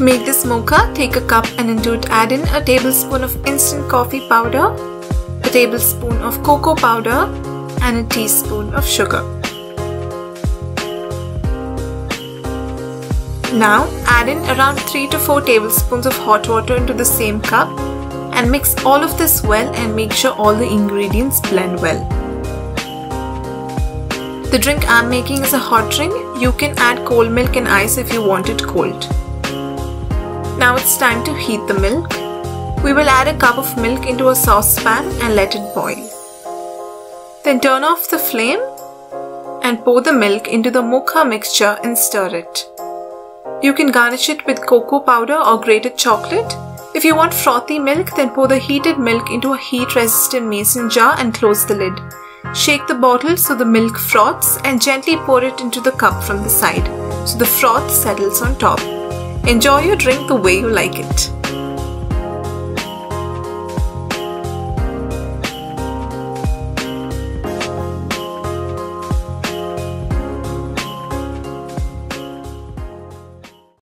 To make this mocha, take a cup and into it add in a tablespoon of instant coffee powder, a tablespoon of cocoa powder and a teaspoon of sugar. Now add in around 3 to 4 tablespoons of hot water into the same cup and mix all of this well and make sure all the ingredients blend well. The drink I am making is a hot drink. You can add cold milk and ice if you want it cold. Now it's time to heat the milk. We will add a cup of milk into a saucepan and let it boil. Then turn off the flame and pour the milk into the mocha mixture and stir it. You can garnish it with cocoa powder or grated chocolate. If you want frothy milk, then pour the heated milk into a heat-resistant mason jar and close the lid. Shake the bottle so the milk froths and gently pour it into the cup from the side so the froth settles on top. Enjoy your drink the way you like it.